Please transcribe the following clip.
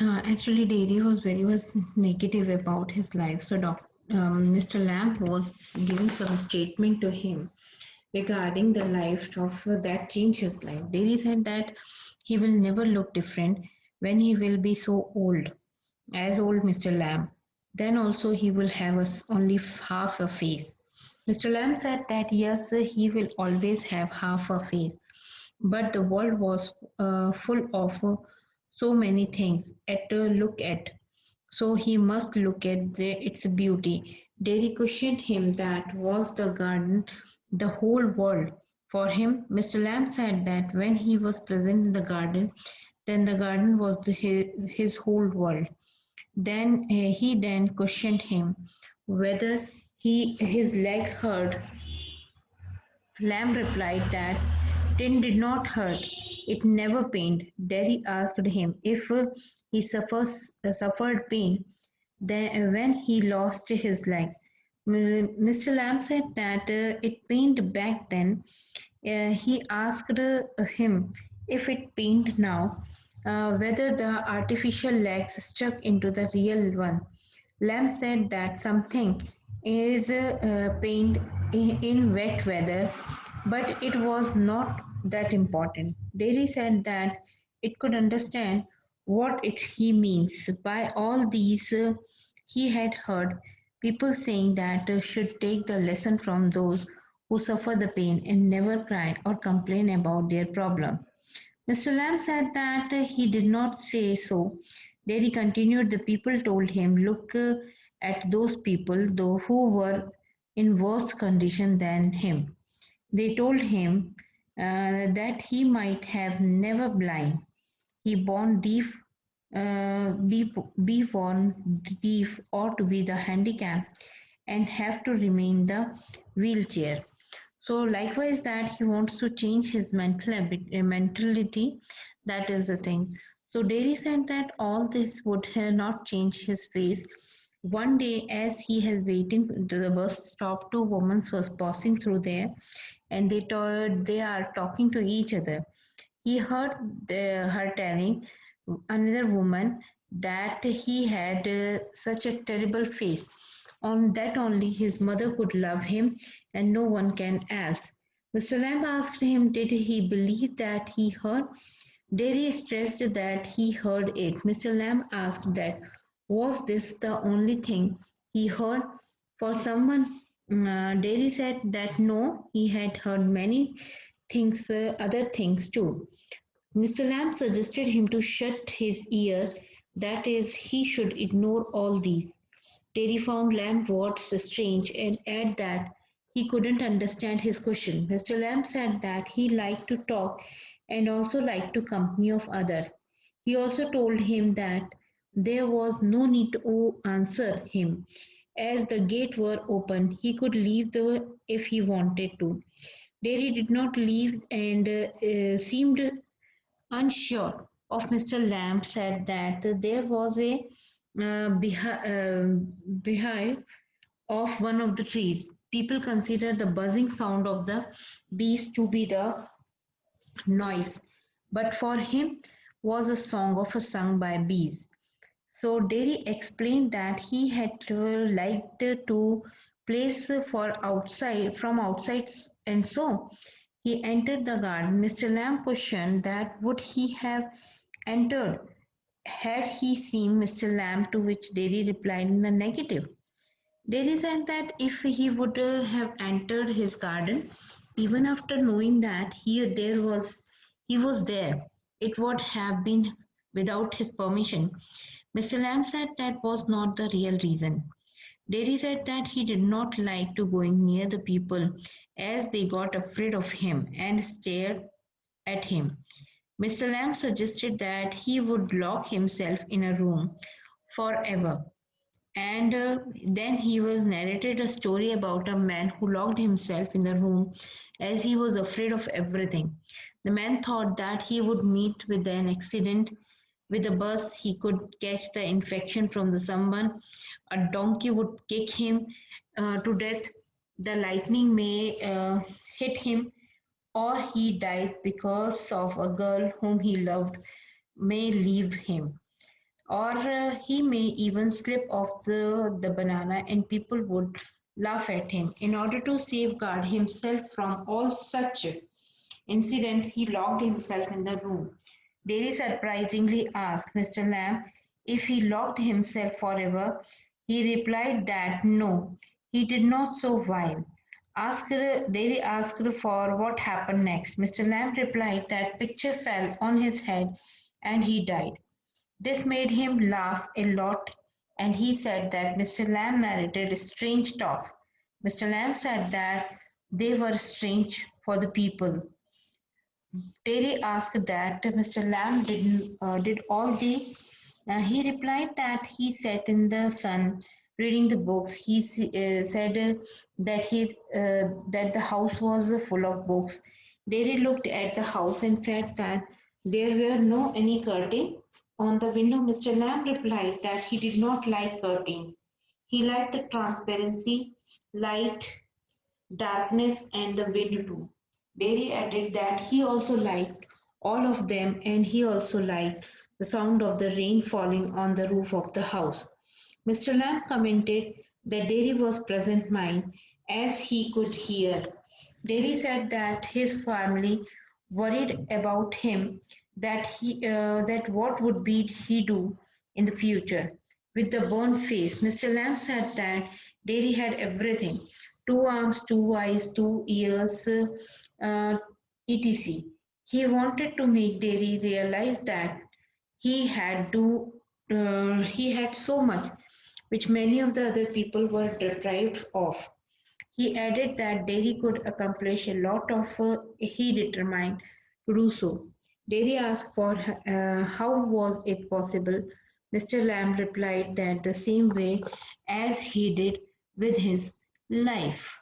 Actually, Dairy was very much negative about his life. Mr. Lamb was giving some statement to him regarding the life of that changed his life. Dairy said that he will never look different when he will be so old, as old Mr. Lamb. Then also he will have only half a face. Mr. Lamb said that yes, he will always have half a face, but the world was full of so many things at to look at, so he must look at its beauty. Derry questioned him that was the garden the whole world for him. Mr. Lamb said that when he was present in the garden, then the garden was his whole world. He then questioned him whether his leg hurt. Lamb replied that tin did not hurt, it never pained. Derry asked him if he suffered pain when he lost his leg. Mr. Lamb said that it pained back then. He asked him if it pained now, whether the artificial legs stuck into the real one. Lamb said that something is pained in wet weather, but it was not that important. Derry said that it could understand what he means by all these. He had heard people saying that should take the lesson from those who suffer the pain and never cry or complain about their problem. Mr. Lamb said that he did not say so. Derry continued, the people told him, look at those people though who were in worse condition than him. They told him that he might have never blind. He born deaf, be born deaf or to be the handicap and have to remain the wheelchair. So likewise that he wants to change his mentality. That is the thing. So Derry said that all this would not change his face. One day, as he was waiting to the bus stop, two women was passing through there, and they are talking to each other. He heard her telling another woman that he had such a terrible face. On that only his mother could love him, and no one can else. Mr. Lamb asked him, did he believe that he heard? Derry stressed that he heard it. Mr. Lamb asked that was this the only thing he heard for someone? Derry said that no, he had heard many things, other things too. Mr. Lamb suggested him to shut his ear, that is, he should ignore all these. Terry found Lamb's words strange and added that he couldn't understand his question. Mr. Lamb said that he liked to talk and also liked to company of others. He also told him that there was no need to answer him. As the gate were open, he could leave if he wanted to. Derry did not leave and seemed unsure of Mr. Lamb, said that there was a behive of one of the trees. People consider the buzzing sound of the bees to be the noise, but for him was a song of a sung by bees. So Derry explained that he had liked to place for outside from outside, and so he entered the garden. Mr. Lamb questioned that would he have entered had he seen Mr. Lamb, to which Derry replied in the negative. Derry said that if he would have entered his garden, even after knowing that he was there, it would have been without his permission. Mr. Lamb said that was not the real reason. Derry said that he did not like to going near the people as they got afraid of him and stared at him. Mr. Lamb suggested that he would lock himself in a room forever, and then he was narrated a story about a man who locked himself in the room as he was afraid of everything. The man thought that he would meet with an accident with a bus, he could catch the infection from the someone, a donkey would kick him to death, the lightning may hit him, or he died because of a girl whom he loved. may leave him, or he may even slip off the banana and people would laugh at him. In order to safeguard himself from all such incidents, he locked himself in the room. Derry surprisingly asked Mr. Lamb if he locked himself forever. He replied that no, he did not so while. Derry asked for what happened next. Mr. Lamb replied that picture fell on his head and he died. This made him laugh a lot, and he said that Mr. Lamb narrated strange talks. Mr. Lamb said that they were strange for the people. Terry asked that Mr. Lamb did all day. He replied that he sat in the sun reading the books. He said that the house was full of books. Derry looked at the house and said that there were no any curtain on the window. Mr. Lamb replied that he did not like curtains. He liked the transparency, light, darkness, and the wind too. Derry added that he also liked all of them and he also liked the sound of the rain falling on the roof of the house. Mr. Lamb commented that Derry was present mind as he could hear. Derry said that his family worried about him, that what would be he do in the future. With the burned face, Mr. Lamb said that Derry had everything: two arms, two eyes, two ears, etc. He wanted to make Derry realize that he he had so much which many of the other people were deprived of. He added that Derry could accomplish a lot of he determined to do so. Derry asked for how was it possible. Mr. Lamb replied that the same way as he did with his life.